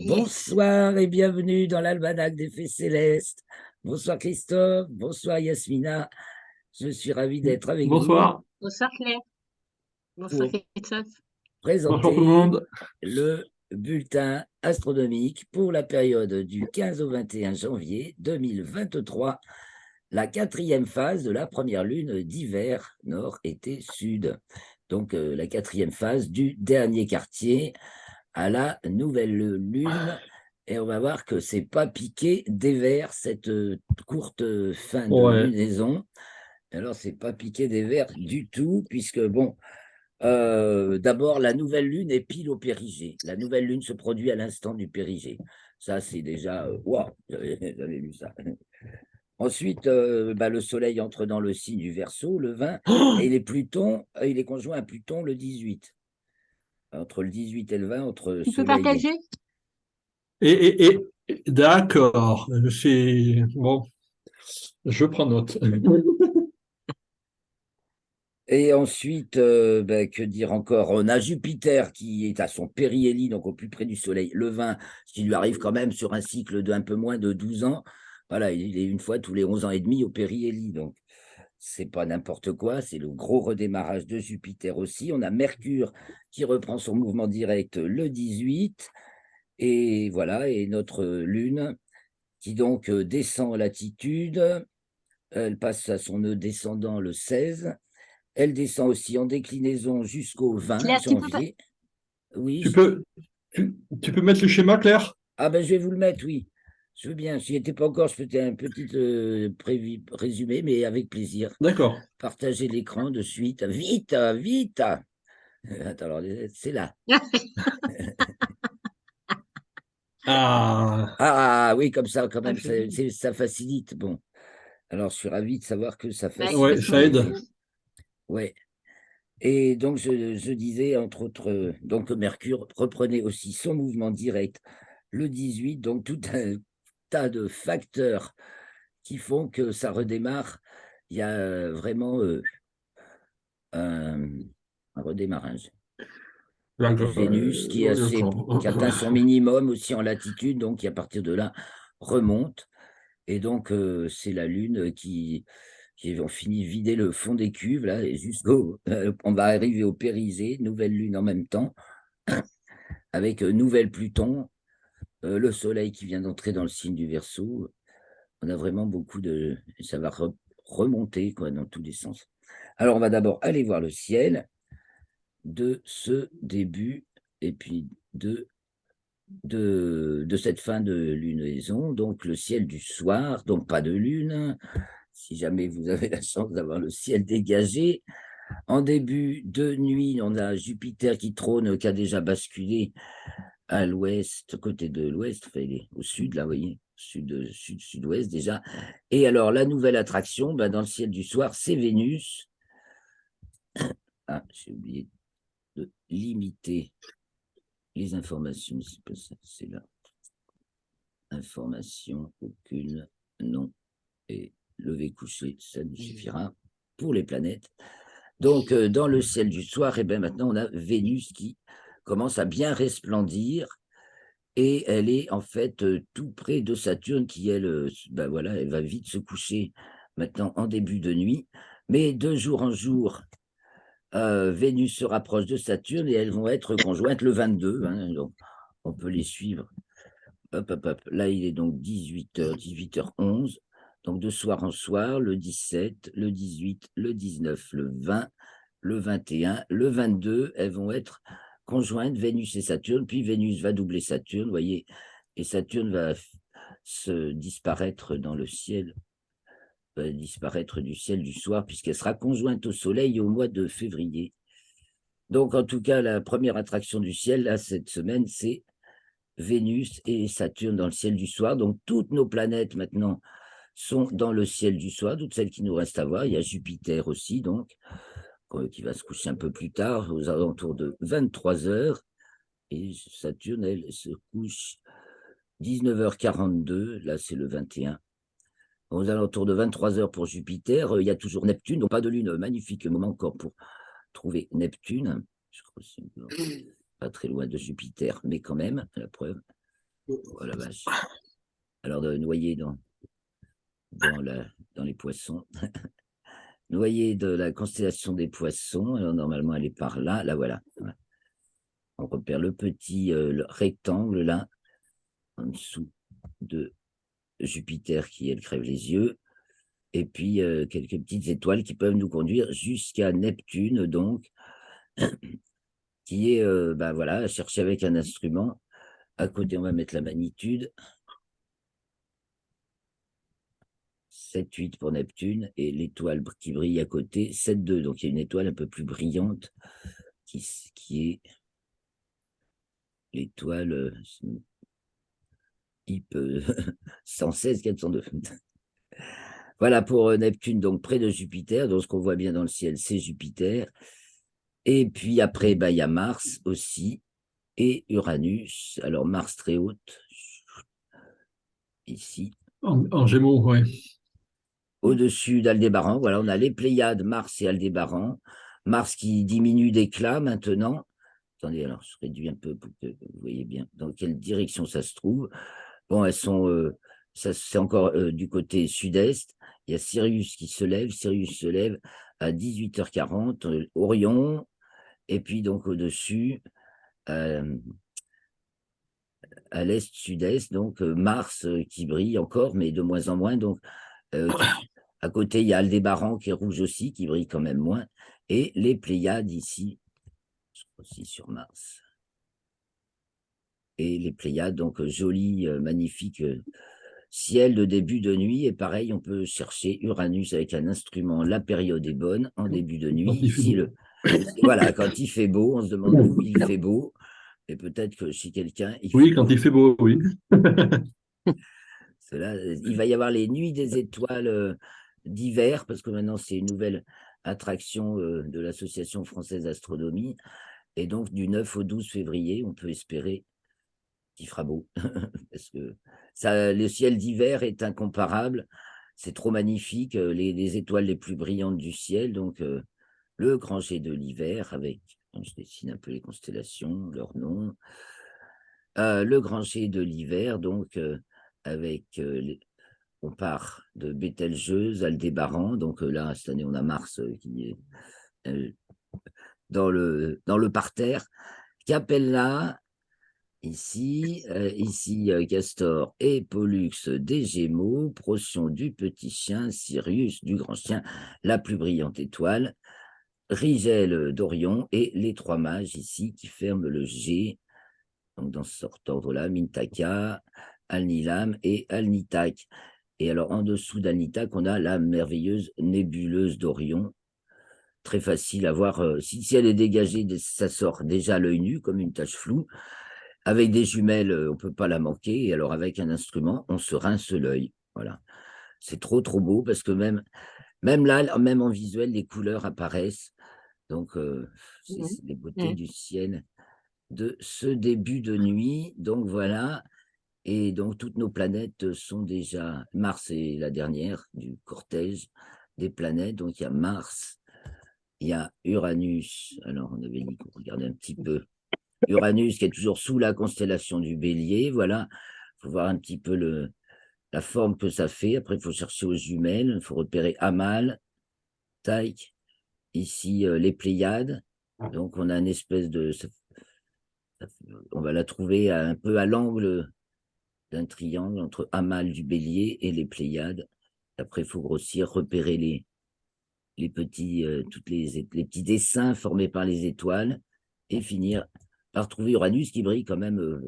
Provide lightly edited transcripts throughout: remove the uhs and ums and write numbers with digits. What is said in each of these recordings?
Bonsoir et bienvenue dans l'Almanach des Fées Célestes. Bonsoir Christophe, bonsoir Yasmina. Je suis ravi d'être avec vous Bonsoir. Bonsoir Claire. Bonsoir pour Christophe. Bonjour tout le présenter monde. le bulletin astronomique pour la période du 15 au 21 janvier 2023, la quatrième phase de la première lune d'hiver, nord, été, sud. Donc la quatrième phase du dernier quartier à la nouvelle lune. Et on va voir que c'est pas piqué des vers, cette courte fin de Ouais. lunaison. Alors, c'est pas piqué des vers du tout, puisque, bon, d'abord, la nouvelle lune est pile au périgée. La nouvelle lune se produit à l'instant du périgée. Ça, c'est déjà, waouh, j'avais lu ça. Ensuite, le soleil entre dans le signe du Verseau, le 20, et il est conjoint à Pluton le 18. Entre le 18 et le 20, entre Tu peux soleil. partager? D'accord. Bon, je prends note. Et ensuite, que dire encore? On a Jupiter qui est à son périhélie, donc au plus près du Soleil, le 20, ce qui lui arrive quand même sur un cycle d'un peu moins de 12 ans. Voilà, il est une fois tous les 11 ans et demi au périhélie, donc c'est pas n'importe quoi, c'est le gros redémarrage de Jupiter aussi. On a Mercure qui reprend son mouvement direct le 18, et voilà, et notre Lune qui donc descend en latitude, elle passe à son nœud descendant le 16. Elle descend aussi en déclinaison jusqu'au 20 Claire, janvier. Oui, Tu peux, tu peux mettre le schéma, Claire? ah ben je vais vous le mettre, oui. Je veux bien. S'il n'y était pas encore, je faisais un petit résumé, mais avec plaisir. D'accord. Partagez l'écran de suite. Vite, vite. Attends, alors, c'est là. Ah, Ah oui, comme ça, quand Ah, même, ça facilite. Bon, alors je suis ravi de savoir que ça bah, c'est ouais, parce facilite, qu'on en ça est aide. effet. deux. Ouais. Et donc, je disais, entre autres, donc Mercure reprenait aussi son mouvement direct le 18, donc tout un tas de facteurs qui font que ça redémarre. Il y a vraiment un, un redémarrage. Et puis Vénus qui atteint son D'accord. minimum aussi en latitude, donc qui à partir de là remonte. Et donc, c'est la Lune qui ont fini de vider le fond des cuves, là, et on va arriver au Périsée, nouvelle Lune en même temps, avec nouvelle Pluton, le Soleil qui vient d'entrer dans le signe du Verseau. On a vraiment beaucoup de... Ça va remonter, quoi, dans tous les sens. Alors, on va d'abord aller voir le ciel de ce début, et puis de cette fin de lunaison, donc le ciel du soir, donc pas de lune, si jamais vous avez la chance d'avoir le ciel dégagé. En début de nuit, on a Jupiter qui trône, qui a déjà basculé à l'ouest, côté de l'ouest, enfin, il est au sud, là, vous voyez, sud-ouest déjà. Et alors, la nouvelle attraction, dans le ciel du soir, c'est Vénus. Ah, j'ai oublié de limiter les informations, c'est pas ça, c'est là. Information, aucune, non. Et lever coucher, ça nous suffira pour les planètes. Donc, dans le ciel du soir, et bien maintenant, on a Vénus qui commence à bien resplendir et elle est en fait tout près de Saturne qui, elle, voilà, elle va vite se coucher maintenant en début de nuit. Mais de jour en jour, Vénus se rapproche de Saturne et elles vont être conjointes le 22. Hein, donc, on peut les suivre. Hop, hop, hop. Là, il est donc 18h, 18h11. Donc, de soir en soir, le 17, le 18, le 19, le 20, le 21, le 22, elles vont être conjointes, Vénus et Saturne. Puis Vénus va doubler Saturne, vous voyez, et Saturne va se disparaître dans le ciel, va disparaître du ciel du soir, puisqu'elle sera conjointe au Soleil au mois de février. Donc, en tout cas, la première attraction du ciel, là, cette semaine, c'est Vénus et Saturne dans le ciel du soir. Donc, toutes nos planètes maintenant sont dans le ciel du soir, toutes celles qui nous restent à voir. Il y a Jupiter aussi, donc, qui va se coucher un peu plus tard, aux alentours de 23 heures. Et Saturne, elle, se couche 19h42. Là, c'est le 21. Aux alentours de 23 heures pour Jupiter. Il y a toujours Neptune, donc pas de lune. Magnifique moment encore pour trouver Neptune. Je crois que c'est pas très loin de Jupiter, mais quand même, la preuve. Oh la vache. Alors, de noyer dans les poissons. Noyer de la constellation des poissons. Alors, normalement, elle est par là. Là, voilà. On repère le petit le rectangle, là, en dessous de Jupiter, qui, elle, crève les yeux. Et puis, quelques petites étoiles qui peuvent nous conduire jusqu'à Neptune, donc, qui est, ben voilà, à chercher avec un instrument. À côté, on va mettre la magnitude. 7,8 pour Neptune, et l'étoile qui brille à côté, 7,2. Donc, il y a une étoile un peu plus brillante qui est l'étoile IP 116 402. Voilà pour Neptune, donc près de Jupiter. Donc, ce qu'on voit bien dans le ciel, c'est Jupiter. Et puis après, il y a Mars aussi, et Uranus. Alors, Mars très haute, ici. En Gémeaux, oui. Au-dessus d'Aldébaran, voilà, on a les Pléiades, Mars et Aldébaran. Mars qui diminue d'éclat maintenant. Attendez, alors je réduis un peu pour que vous voyez bien dans quelle direction ça se trouve. Bon, elles sont, c'est encore du côté sud-est. Il y a Sirius qui se lève. Sirius se lève à 18h40, Orion, et puis donc au-dessus, à l'est-sud-est, donc Mars qui brille encore, mais de moins en moins. Donc, à côté, il y a Aldébaran qui est rouge aussi, qui brille quand même moins. Et les Pléiades ici, aussi sur Mars. Et les Pléiades, donc joli, magnifique ciel de début de nuit. Et pareil, on peut chercher Uranus avec un instrument. La période est bonne en début de nuit. Ici, voilà, quand il fait beau, on se demande où il fait beau. Et peut-être que chez quelqu'un, Oui, quand il fait beau, oui. Il va y avoir les nuits des étoiles d'hiver, parce que maintenant c'est une nouvelle attraction de l'Association française d'astronomie. Et donc du 9 au 12 février, on peut espérer qu'il fera beau. Parce que le ciel d'hiver est incomparable. C'est trop magnifique, les étoiles les plus brillantes du ciel. Donc le grand jet de l'hiver avec, je dessine un peu les constellations, leurs noms. Le grand jet de l'hiver, donc avec on part de Bételgeuse, Aldébaran. Donc là, cette année, on a Mars qui est dans le parterre. Capella, ici, Castor et Pollux des Gémeaux, Procyon du petit chien, Sirius du grand chien, la plus brillante étoile, Rigel d'Orion et les trois mages ici qui ferment le G. Donc dans cet ordre-là, Mintaka, Alnilam et Alnitak. Et alors, en dessous d'Alnitak, on a la merveilleuse nébuleuse d'Orion. Très facile à voir. Si elle est dégagée, ça sort déjà à l'œil nu, comme une tache floue. Avec des jumelles, on ne peut pas la manquer. Et alors, avec un instrument, on se rince l'œil. Voilà. C'est trop, trop beau parce que même là, même en visuel, les couleurs apparaissent. Donc, c'est les beautés du ciel de ce début de nuit. Donc, voilà. Et donc, toutes nos planètes sont déjà... Mars est la dernière du cortège des planètes. Donc, il y a Mars, il y a Uranus. Alors, on avait dit qu'on regardait un petit peu. Uranus qui est toujours sous la constellation du Bélier. Voilà, il faut voir un petit peu la forme que ça fait. Après, il faut chercher aux jumelles. Il faut repérer Amal, Taïk. Ici, les Pléiades. Donc, on a une espèce de... On va la trouver un peu à l'angle d'un triangle entre Amal du Bélier et les Pléiades. Après, il faut grossir, repérer les petits, les petits dessins formés par les étoiles et finir par trouver Uranus qui brille quand même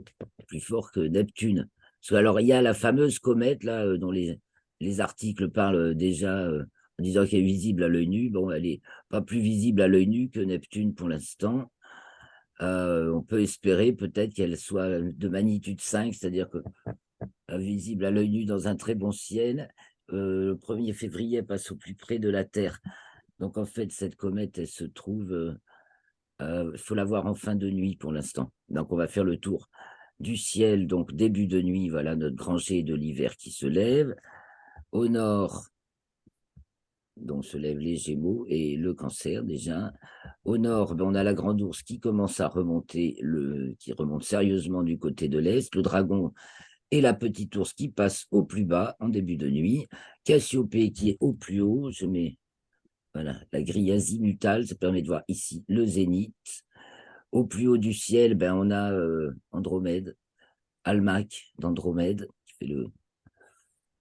plus fort que Neptune. Parce que, alors, il y a la fameuse comète là, dont les articles parlent déjà en disant qu'elle est visible à l'œil nu. Bon, elle n'est pas plus visible à l'œil nu que Neptune pour l'instant. On peut espérer peut-être qu'elle soit de magnitude 5, c'est-à-dire que visible à l'œil nu dans un très bon ciel. Le 1er février, elle passe au plus près de la Terre. Donc, en fait, cette comète, elle se trouve... Il faut la voir en fin de nuit pour l'instant. Donc, on va faire le tour du ciel. Donc, début de nuit, voilà notre grand jet de l'hiver qui se lève. Au nord, dont se lèvent les Gémeaux et le Cancer déjà. Au nord, on a la Grande Ourse qui commence à remonter, qui remonte sérieusement du côté de l'Est. Le Dragon et la Petite Ourse qui passe au plus bas en début de nuit. Cassiopée qui est au plus haut. Je mets voilà, la grille azimutale, ça permet de voir ici le zénith. Au plus haut du ciel, on a Andromède, Almach d'Andromède, qui fait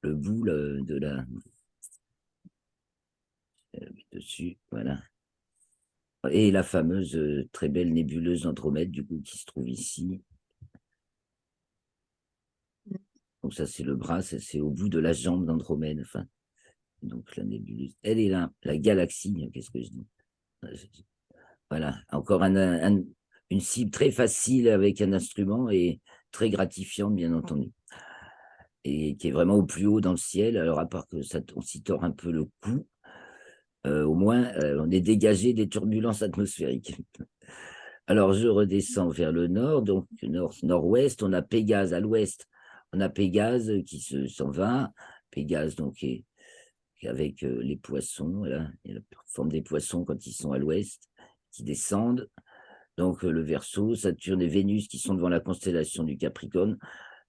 le bout de la dessus, voilà. Et la fameuse très belle nébuleuse Andromède, du coup, qui se trouve ici. Donc ça, c'est le bras, ça, c'est au bout de la jambe d'Andromède. Enfin, donc la nébuleuse, elle est là, la galaxie, qu'est-ce que je dis? Voilà, encore une cible très facile avec un instrument et très gratifiante, bien entendu. Et qui est vraiment au plus haut dans le ciel. Alors, à part que ça, on s'y tord un peu le cou, au moins, on est dégagé des turbulences atmosphériques. Alors, je redescends vers le nord, donc nord-ouest, on a Pégase à l'ouest. On a Pégase qui s'en va. Pégase, donc, qui est avec les poissons, voilà, et la forme des poissons quand ils sont à l'ouest, qui descendent. Donc, le Verseau, Saturne et Vénus qui sont devant la constellation du Capricorne.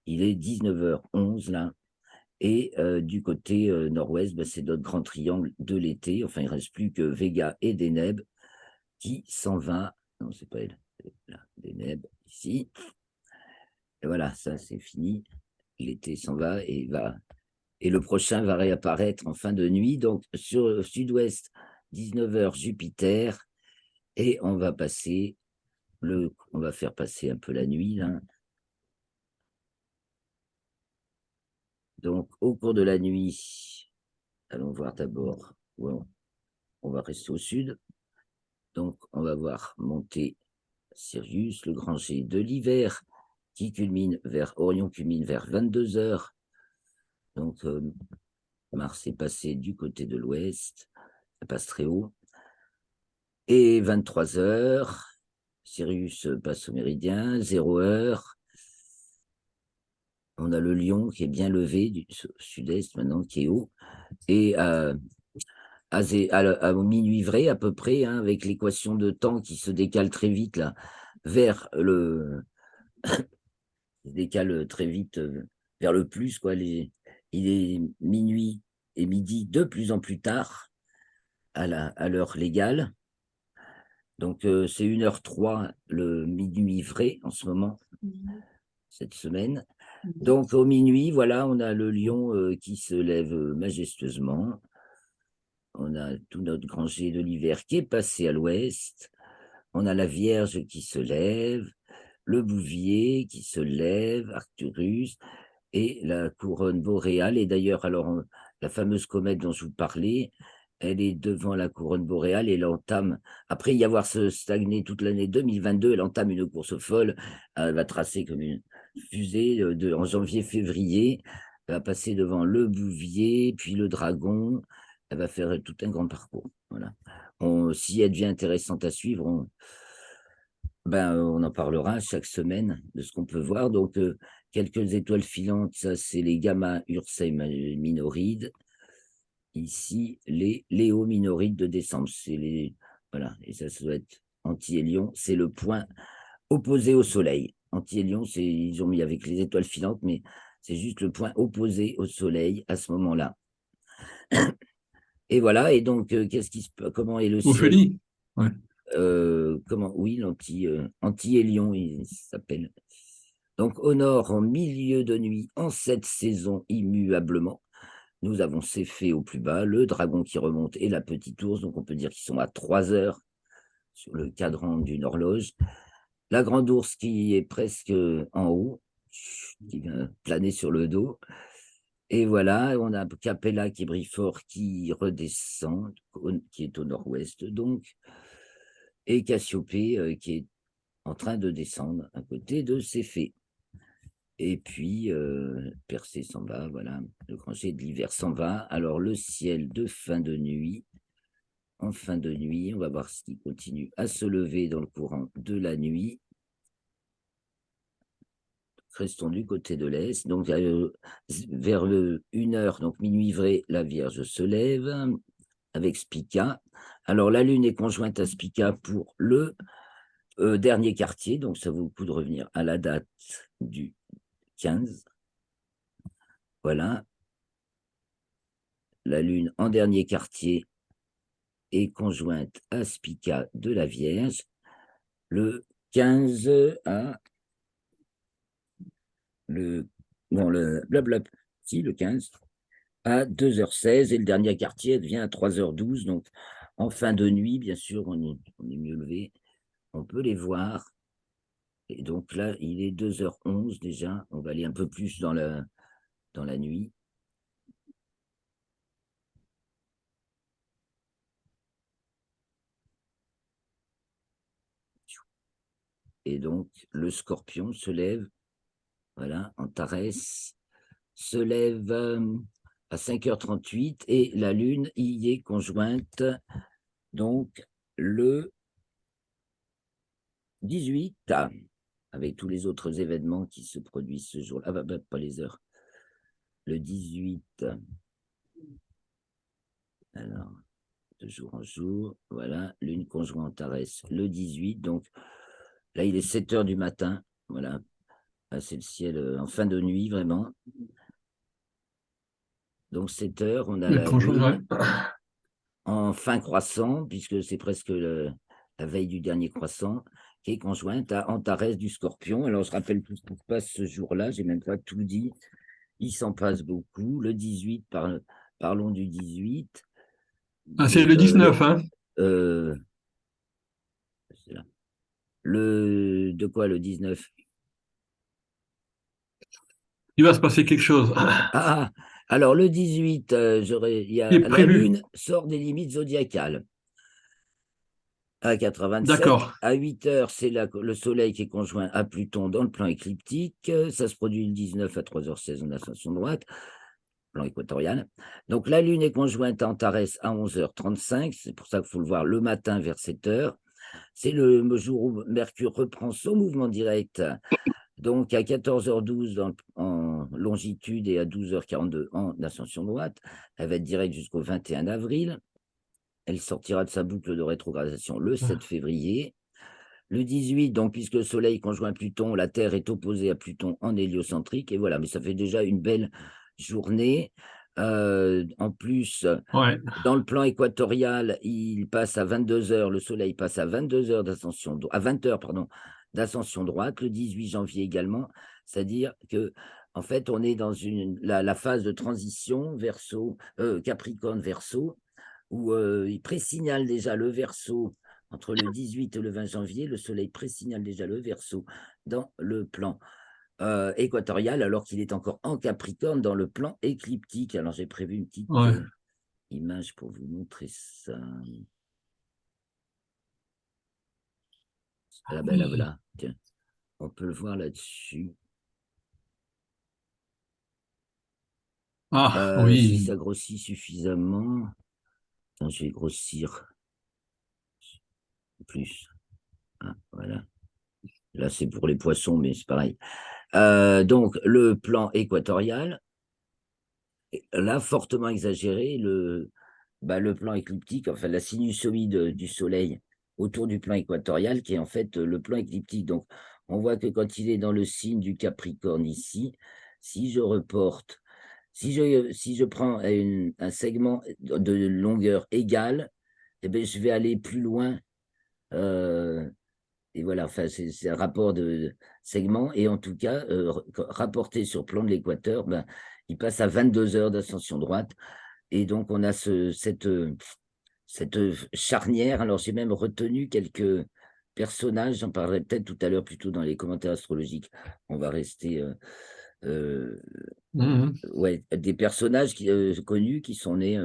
Il est 19h11 là. Et du côté nord-ouest, c'est notre grand triangle de l'été. Enfin, il ne reste plus que Vega et Deneb qui s'en va. Non, c'est pas elle. Là, Deneb, ici. Et voilà, ça, c'est fini. L'été s'en va et le prochain va réapparaître en fin de nuit. Donc, sur le sud-ouest, 19h, Jupiter. Et on va faire passer un peu la nuit, là. Donc, au cours de la nuit, allons voir d'abord. Bon, on va rester au sud. Donc, on va voir monter Sirius, le grand G de l'hiver, qui Orion culmine vers 22h. Donc, Mars est passé du côté de l'ouest, ça passe très haut. Et 23h, Sirius passe au méridien, 0h. On a le Lion qui est bien levé du sud-est maintenant, qui est haut. Et à minuit vrai à peu près, hein, avec l'équation de temps qui se décale très vite là, vers se décale très vite vers le plus, quoi. Il est minuit et midi de plus en plus tard à l'heure légale. Donc c'est 1h03 le minuit vrai en ce moment, cette semaine. Donc au minuit, voilà, on a le lion qui se lève majestueusement. On a tout notre grand jet de l'hiver qui est passé à l'ouest. On a la Vierge qui se lève, le Bouvier qui se lève, Arcturus, et la couronne boréale. Et d'ailleurs, alors, la fameuse comète dont je vous parlais, elle est devant la couronne boréale et elle entame, après y avoir stagné toute l'année 2022, elle entame une course folle. Elle va tracer comme une fusée en janvier-février. Elle va passer devant le Bouvier, puis le Dragon. Elle va faire tout un grand parcours. Voilà. Si elle devient intéressante à suivre, on en parlera chaque semaine de ce qu'on peut voir. Donc, quelques étoiles filantes, ça, c'est les Gamma Ursae Minorides. Ici, les Léo Minorides de décembre. Voilà, et ça doit être Anti-Hélion. C'est le point opposé au Soleil. Anti-Hélion, ils ont mis avec les étoiles filantes, mais c'est juste le point opposé au Soleil à ce moment-là. Et voilà, et donc, comment est le ciel? Ophélie, ouais. Oui, l'anti-hélion, il s'appelle. Donc, au nord, en milieu de nuit, en cette saison immuablement, nous avons Céphée au plus bas, le dragon qui remonte et la petite ours. Donc, on peut dire qu'ils sont à 3 heures sur le cadran d'une horloge. La grande ours qui est presque en haut, qui vient planer sur le dos. Et voilà, on a Capella qui brille fort, qui redescend, qui est au nord-ouest, donc. Et Cassiopée qui est en train de descendre à côté de Céphée. Et puis, Persée s'en va, voilà, le grand jet de l'hiver s'en va. Alors, le ciel de fin de nuit, en fin de nuit, on va voir ce qui continue à se lever dans le courant de la nuit. Restons du côté de l'est. Donc, vers 1h, donc minuit vrai, la Vierge se lève. avec Spica. Alors, la Lune est conjointe à Spica pour le dernier quartier, donc ça vaut le coup de revenir à la date du 15. Voilà. La Lune en dernier quartier est conjointe à Spica de la Vierge le 15 à le blablabla, si le 15 à 2h16 et le dernier quartier devient à 3h12. Donc en fin de nuit, bien sûr, on est mieux levé. On peut les voir. Et donc là, il est 2h11 déjà. On va aller un peu plus dans la nuit. Et donc, le Scorpion se lève, voilà, Antares, se lève à 5h38 et la Lune y est conjointe, donc le 18, avec tous les autres événements qui se produisent ce jour-là. Ah, bah, pas les heures. Le 18, alors, de jour en jour, voilà, Lune conjointe Antares le 18, donc là, il est 7h du matin, voilà. Là, c'est le ciel en fin de nuit, vraiment. Donc 7h, on a Le la conjoint, Lune en fin croissant, puisque c'est presque la veille du dernier croissant, qui est conjointe à Antares du Scorpion. Alors, je rappelle tout ce qui se passe ce jour-là, j'ai même pas tout dit. Il s'en passe beaucoup. Le 18, parlons du 18. ah, c'est le 19, hein? C'est là. De quoi, le 19? Il va se passer quelque chose. Ah, alors le 18, Il est la prévu. Lune sort des limites zodiacales. À 87, D'accord. à 8h, c'est le Soleil qui est conjoint à Pluton dans le plan écliptique. Ça se produit le 19 à 3h16 en ascension droite, plan équatorial. Donc la Lune est conjointe à Antares à 11h35. C'est pour ça qu'il faut le voir le matin vers 7h. C'est le jour où Mercure reprend son mouvement direct. Donc à 14h12 en longitude et à 12h42 en ascension droite. Elle va être directe jusqu'au 21 avril. Elle sortira de sa boucle de rétrogradation le 7 février. Le 18, donc, puisque le Soleil conjoint Pluton, la Terre est opposée à Pluton en héliocentrique. Et voilà, mais ça fait déjà une belle journée. En plus, Ouais. dans le plan équatorial, il passe à 22h, le Soleil passe à 22h d'ascension, à 20h, pardon, d'ascension droite, le 18 janvier également. C'est-à-dire que, en fait, on est dans la phase de transition Capricorne-Verseau, où il présignale déjà le Verseau entre le 18 et le 20 janvier. Le Soleil présignale déjà le Verseau dans le plan équatorial, alors qu'il est encore en Capricorne dans le plan écliptique. Alors, j'ai prévu une petite Ouais. image pour vous montrer ça. Ah ben là, voilà. Tiens, on peut le voir là-dessus. Ah, Si oui. ça grossit suffisamment. Attends, je vais grossir plus. Ah, voilà. Là, c'est pour les poissons, mais c'est pareil. Donc, le plan équatorial, là, fortement exagéré, le plan écliptique, enfin la sinusoïde du Soleil autour du plan équatorial, qui est en fait le plan écliptique. Donc, on voit que quand il est dans le signe du Capricorne ici, si je reporte, si je prends un segment de longueur égale, eh bien, je vais aller plus loin. Et voilà, enfin, c'est un rapport de segment. Et en tout cas, rapporté sur plan de l'équateur, ben, il passe à 22 heures d'ascension droite. Et donc, on a cette charnière. Alors, j'ai même retenu quelques personnages, j'en parlerai peut-être tout à l'heure, plutôt dans les commentaires astrologiques. On va rester, Mhm. ouais, des personnages connus qui sont nés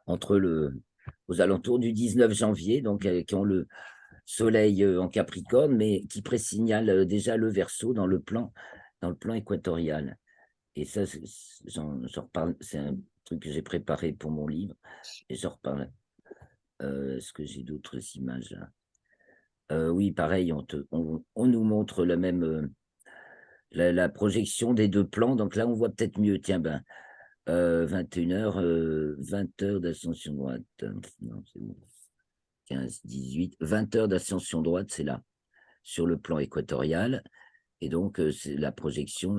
aux alentours du 19 janvier, donc qui ont le Soleil en Capricorne, mais qui présignale déjà le Verseau dans le plan équatorial. Et ça, j'en reparle, c'est un truc que j'ai préparé pour mon livre, et j'en reparle. Est-ce que j'ai d'autres images là? Oui, pareil, on nous montre la projection des deux plans. Donc là, on voit peut-être mieux. Tiens, ben, 21h, 20h d'ascension droite. Non, c'est bon. 15, 18, 20 heures d'ascension droite, c'est là, sur le plan équatorial. Et donc, la projection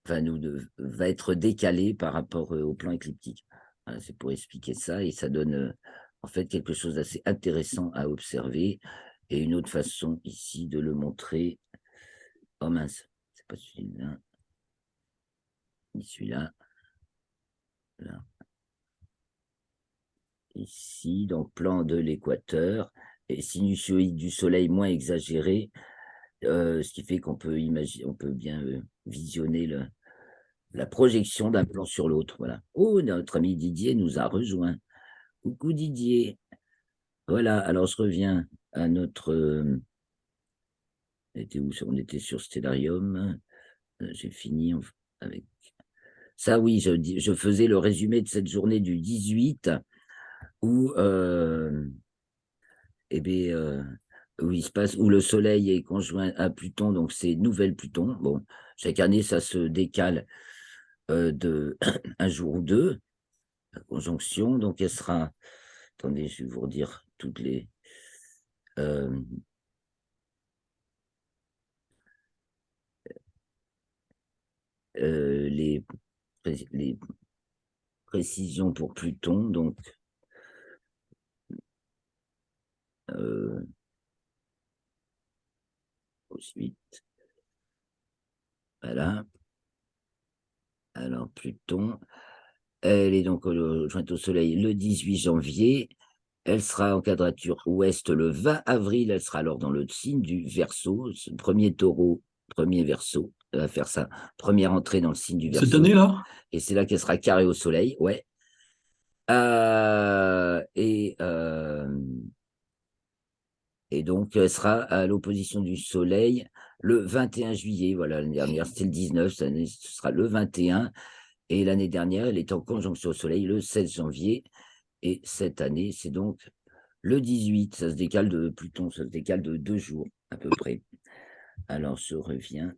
va être décalée par rapport au plan écliptique. Voilà, c'est pour expliquer ça, et ça donne en fait quelque chose d'assez intéressant à observer. Et une autre façon ici de le montrer. Oh mince, c'est pas celui-là, ni celui-là. Là. Ici, donc plan de l'équateur, et sinusoïde du soleil moins exagéré, ce qui fait qu'on peut imaginer, on peut bien visionner la projection d'un plan sur l'autre. Voilà. Oh, notre ami Didier nous a rejoint. Coucou Didier. Voilà, alors je reviens à notre... on était où? On était sur Stellarium. J'ai fini avec... Ça, oui, je faisais le résumé de cette journée du 18 où, où il se passe, où le Soleil est conjoint à Pluton, donc c'est nouvelle Pluton. Bon, chaque année, ça se décale de un jour ou deux, la conjonction. Donc, elle sera... Attendez, je vais vous redire toutes les... les précisions pour Pluton. Donc, ensuite, voilà. Alors, Pluton, elle est donc jointe au Soleil le 18 janvier. Elle sera en quadrature ouest le 20 avril. Elle sera alors dans le signe du Verseau, premier Taureau, premier Verseau. Elle va faire sa première entrée dans le signe du Verseau. Cette année-là? Et c'est là qu'elle sera carrée au Soleil, ouais. Et donc, elle sera à l'opposition du Soleil le 21 juillet. Voilà, l'année dernière, c'était le 19, cette année, ce sera le 21. Et l'année dernière, elle est en conjonction au Soleil le 16 janvier. Et cette année, c'est donc le 18. Ça se décale de Pluton, ça se décale de 2 jours à peu près. Alors, je reviens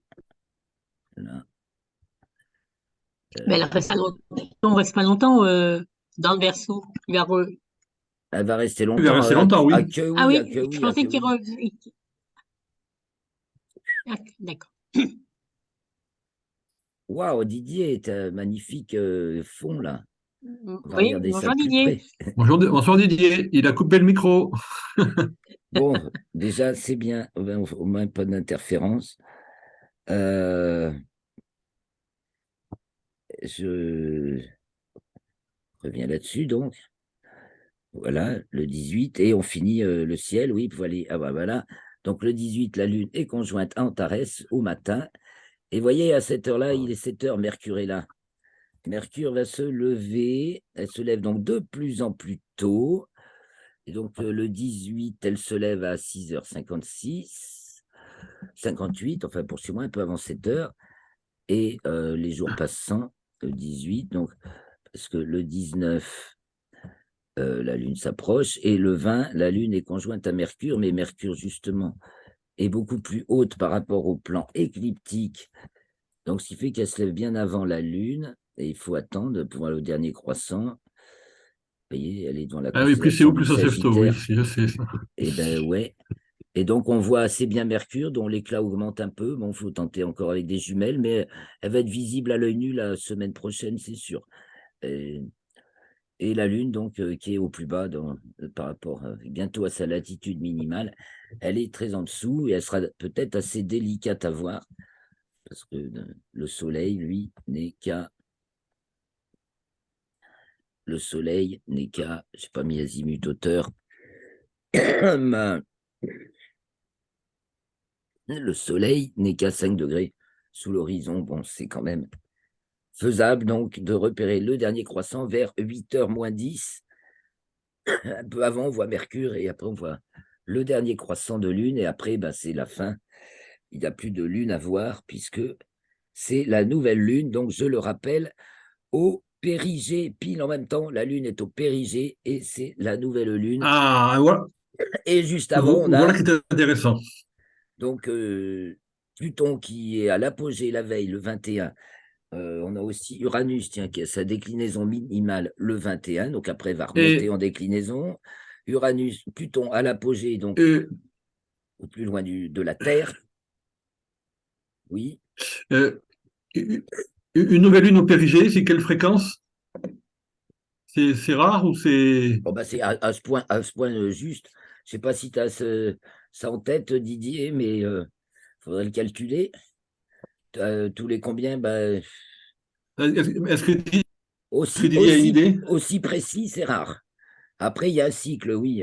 là. Mais elle reste pas longtemps, on reste pas longtemps dans le Verseau. Elle va rester Il va longtemps. rester longtemps, oui. Que Ah oui, oui, que je oui, pensais que qu'il oui. revenait. D'accord. Waouh, Didier, t'as un magnifique fond là. On va Oui, regarder ça bonjour de plus Didier. près. Bonsoir Didier, il a coupé le micro. Bon, déjà, c'est bien, au moins pas d'interférence. Euh, je reviens là-dessus, donc. Voilà, le 18, et on finit le ciel, oui, voilà. Ah bah voilà. Donc le 18, la Lune est conjointe à Antares au matin. Et voyez, à cette heure-là, il est 7 heures, Mercure est là. Mercure va se lever, elle se lève donc de plus en plus tôt. Et donc le 18, elle se lève à 6h56, 58, enfin pour chez moi, un peu avant 7 heures. Et les jours passent sans, le 18, donc, parce que le 19, la Lune s'approche, et le 20, la Lune est conjointe à Mercure, mais Mercure, justement, est beaucoup plus haute par rapport au plan écliptique. Donc, ce qui fait qu'elle se lève bien avant la Lune, et il faut attendre pour voir le dernier croissant. Vous voyez, elle est dans la Ah oui, plus c'est haut, constellation du plus ça se lève tôt, oui, Sagittaire. je sais ça. Et ben ouais. Et donc, on voit assez bien Mercure, dont l'éclat augmente un peu. Bon, il faut tenter encore avec des jumelles, mais elle va être visible à l'œil nu la semaine prochaine, c'est sûr. Et la Lune, donc, qui est au plus bas par rapport bientôt à sa latitude minimale, elle est très en dessous, et elle sera peut-être assez délicate à voir, parce que le Soleil, lui, n'est qu'à... Le Soleil n'est qu'à... Je n'ai pas mis azimut hauteur. Le Soleil n'est qu'à 5 degrés sous l'horizon. Bon, c'est quand même faisable, donc, de repérer le dernier croissant vers 8h moins 10. Un peu avant, on voit Mercure, et après, on voit le dernier croissant de Lune, et après, ben, c'est la fin. Il n'y a plus de Lune à voir, puisque c'est la nouvelle Lune. Donc, je le rappelle, au périgée, pile en même temps, la Lune est au périgée, et c'est la nouvelle Lune. Ah, voilà, Et juste avant, on voilà a qui est intéressant. donc Pluton qui est à l'apogée la veille, le 21, On a aussi Uranus, tiens, qui a sa déclinaison minimale le 21, donc après va Et, remonter en déclinaison. Uranus, Pluton à l'apogée, donc et, au plus loin de la Terre. Oui. euh, une nouvelle lune au périgée, c'est quelle fréquence? C'est rare ou c'est... Bon, bah, c'est à ce point juste. Je sais pas si tu as ça en tête, Didier, mais faudrait le calculer. Tous les combien, bah, Est-ce que aussi, Didier a une aussi, idée? aussi précis, c'est rare. Après, il y a un cycle, oui.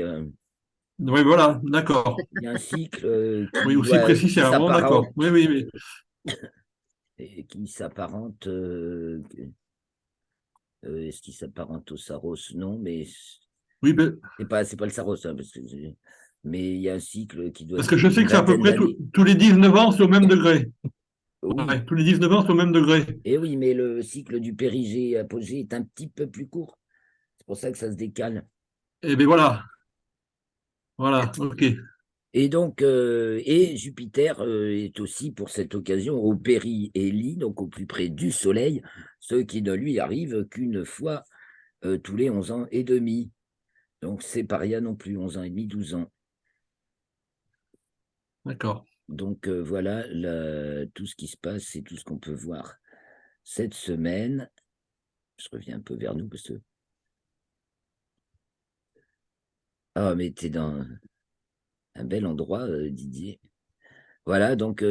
Oui, voilà, d'accord. Il y a un cycle Oui, aussi précis, c'est qui rare. Bon, d'accord. s'apparente, Oui, oui, oui. et qui s'apparente. Est-ce qu'il s'apparente au Saros? Non, mais Oui, ben, c'est pas le Saros, hein, mais il y a un cycle qui doit parce que je durer sais une que c'est à peu vingtaine près d'années. tous les 19 ans, c'est au même degré. Oui, Ouais, tous les 19 ans, c'est au même degré. et oui, mais le cycle du périgée apogée est un petit peu plus court. C'est pour ça que ça se décale. Eh bien, voilà. Voilà, OK. Et donc, et Jupiter est aussi pour cette occasion au périhélie, donc au plus près du Soleil, ce qui ne lui arrive qu'une fois tous les 11 ans et demi. Donc, c'est pas rien non plus, 11 ans et demi, 12 ans. D'accord. Donc, voilà tout ce qui se passe et tout ce qu'on peut voir cette semaine. Je reviens un peu vers nous parce que. Ah, mais t'es dans un bel endroit, Didier. Voilà, donc,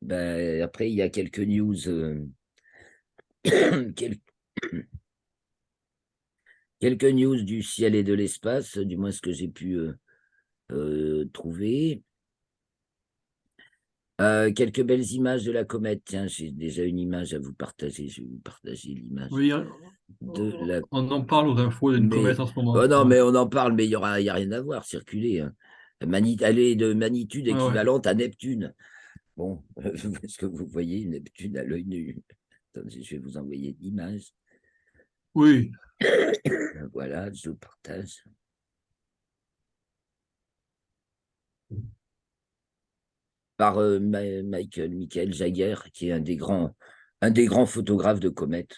ben, après, il y a quelques news. quel- Quelques news du ciel et de l'espace, du moins ce que j'ai pu trouver. Quelques belles images de la comète. Tiens, j'ai déjà une image à vous partager. Je vais vous partager l'image Oui, de la. on en parle aux infos d'une comète Mais en ce oh moment. non, Ouais, mais on en parle, mais il y a rien à voir. Circuler, hein. Elle est de magnitude ouais, ouais. équivalente à Neptune. Bon, est-ce que vous voyez Neptune à l'œil nu? Attendez, je vais vous envoyer l'image. Oui, Voilà, je vous partage. Par Michael Jagger, qui est un des grands photographes de comètes.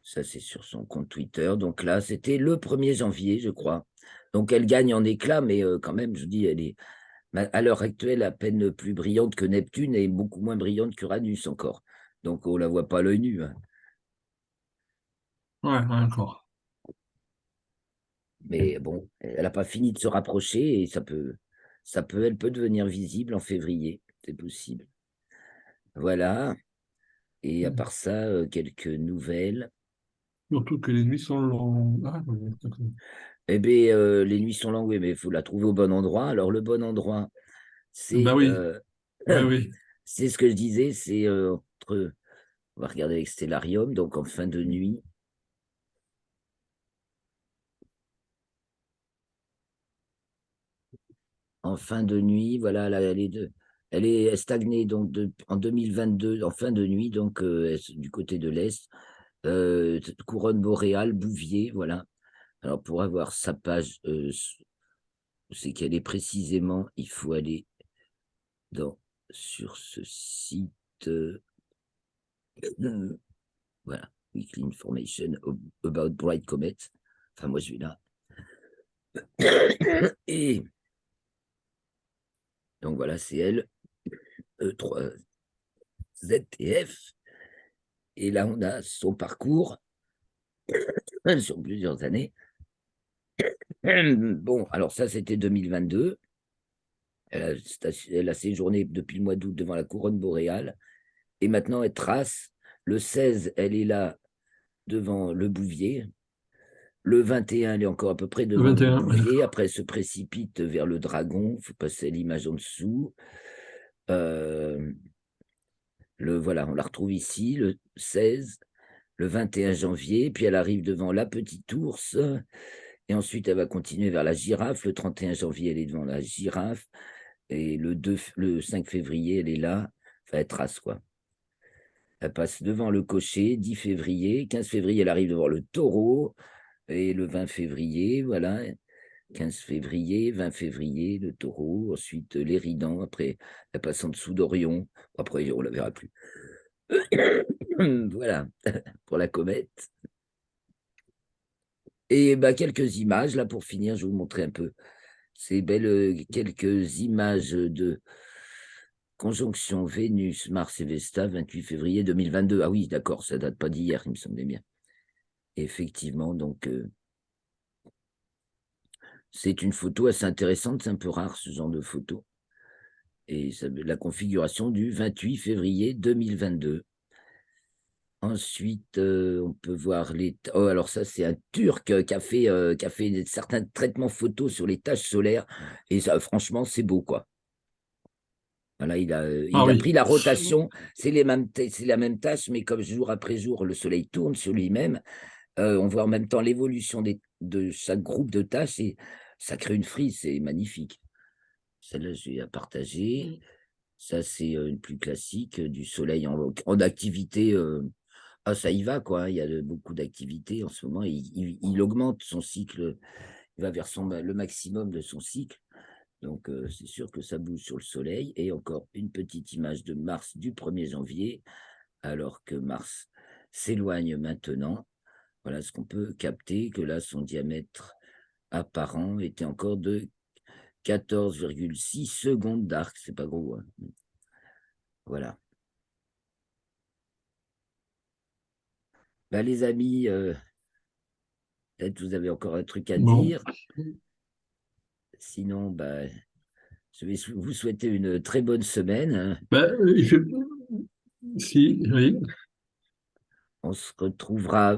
Ça, c'est sur son compte Twitter. Donc là, c'était le 1er janvier, je crois. Donc elle gagne en éclat, mais quand même, je dis, elle est à l'heure actuelle à peine plus brillante que Neptune et beaucoup moins brillante qu'Uranus encore. Donc on la voit pas à l'œil nu, hein. ouais, ouais, d'accord. Mais bon, elle n'a pas fini de se rapprocher et elle peut devenir visible en février. C'est possible. Voilà. Et à part ça, quelques nouvelles. Surtout que les nuits sont longues. Ah, oui, d'accord. Eh bien, les nuits sont longues, oui, mais il faut la trouver au bon endroit. Alors, le bon endroit, Ben c'est oui, oui, oui. c'est ce que je disais, c'est entre. On va regarder avec Stellarium, donc en fin de nuit. En fin de nuit, voilà, elle est stagnée donc en 2022, en fin de nuit, donc du côté de l'Est. Couronne boréale, Bouvier, voilà. Alors, pour avoir sa page, c'est qu'elle est précisément, il faut aller sur ce site. Voilà, Weekly Information about Bright Comet. Enfin, moi, je vais là. Et donc, voilà, c'est elle, 3 ZTF. Et là, on a son parcours sur plusieurs années. Bon, alors ça, c'était 2022. Elle a séjourné depuis le mois d'août devant la couronne boréale. Et maintenant, elle trace. Le 16, elle est là devant le Bouvier. Le 21, elle est encore à peu près Le devant le 21, ouais, Bouvier. d'accord. Après, elle se précipite vers le Dragon. Il faut passer l'image en dessous. Euh, voilà, on la retrouve ici, le 16, le 21 janvier. Puis elle arrive devant la Petite Ourse. Et ensuite, elle va continuer vers la Girafe. Le 31 janvier, elle est devant la Girafe. Et le 5 février, elle est là. Enfin, elle trace, quoi. Elle passe devant le Cocher, 10 février. 15 février, elle arrive devant le Taureau. Et le 20 février, voilà. 15 février, 20 février, le Taureau. Ensuite, l'Éridan. Après, elle passe en dessous d'Orion. Après, on ne la verra plus. Voilà, pour la comète. Et bah, quelques images, là, pour finir, je vais vous montrer un peu. C'est belle, quelques images de conjonction Vénus, Mars et Vesta, 28 février 2022. Ah oui, d'accord, ça date pas d'hier, il me semblait bien. Effectivement, donc, c'est une photo assez intéressante, c'est un peu rare ce genre de photo. Et la configuration du 28 février 2022. Ensuite, on peut voir les... Oh, alors ça, c'est un Turc qui a fait certains traitements photos sur les taches solaires. Et ça, franchement, c'est beau, quoi. Voilà, il Ah a oui. pris la rotation, c'est la même tâche, mais comme jour après jour, le soleil tourne sur lui-même, on voit en même temps l'évolution de chaque groupe de tâches et ça crée une frise, c'est magnifique. Celle-là, je vais la partager. Ça, c'est une plus classique du soleil en activité. Ah, ça y va, quoi. Il y a beaucoup d'activités en ce moment. Il augmente son cycle, il va vers le maximum de son cycle. Donc, c'est sûr que ça bouge sur le soleil. Et encore une petite image de Mars du 1er janvier, alors que Mars s'éloigne maintenant. Voilà ce qu'on peut capter, que là, son diamètre apparent était encore de 14,6 secondes d'arc. C'est pas gros, hein. Voilà. Bah, les amis, peut-être vous avez encore un truc à Bon. dire. Sinon, bah, je vais vous souhaiter une très bonne semaine, hein. Ben, si, oui. On se retrouvera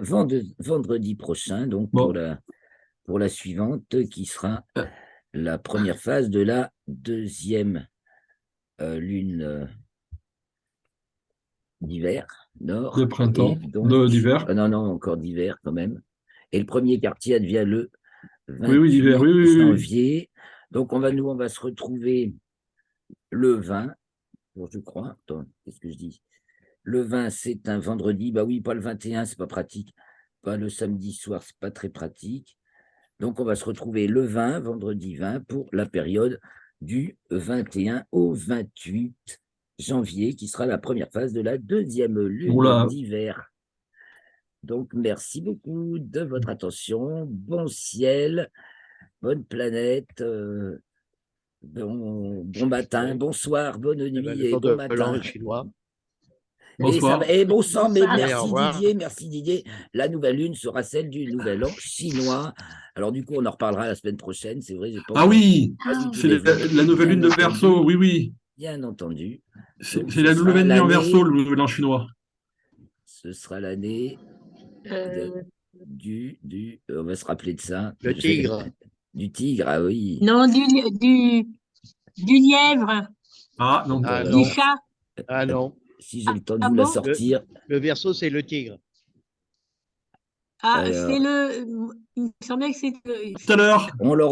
vendredi prochain, donc Bon. pour la suivante, qui sera Euh, la première phase de la deuxième lune d'hiver, De nord. Et printemps, donc, d'hiver. non, non, encore d'hiver quand même. Et le premier quartier advient le Oui, oui, d'hiver. 28 Oui, oui, oui, oui. janvier. Donc, on va se retrouver le 20, bon, je crois. Attends, qu'est-ce que je dis? Le 20, c'est un vendredi. Bah oui, pas le 21, c'est pas pratique. Pas le samedi soir, c'est pas très pratique. Donc, on va se retrouver le 20, vendredi 20, pour la période du 21 au 28 janvier, qui sera la première phase de la deuxième lune Oula. d'hiver. Donc, merci beaucoup de votre attention. Bon ciel, bonne planète, bon matin, bonsoir, bonne Eh ben, nuit le et jour bon de l'an matin. chinois. Bonsoir. Et bon sang, mais Bonsoir. Allez, au revoir. merci Didier. La nouvelle lune sera celle du nouvel an chinois. Alors du coup, on en reparlera la semaine prochaine. C'est vrai, j'ai pas Ah encore oui, pas du tout c'est développé, la nouvelle bien lune de Verseau. entendu, Oui, oui. bien entendu. C'est Donc c'est la nouvelle nuit en Verseau, l'année, le nouvel an chinois. ce sera l'année de, Euh, on va se rappeler de ça, Le tigre. du tigre. Ah oui. non, du lièvre, Ah, non. Ah du non, chat. ah non. Si j'ai le temps de Ah vous la bon? Le, sortir, le Verseau, c'est le tigre. Ah, c'est alors le. Il me semblait que c'était. Tout à l'heure. on l'aura.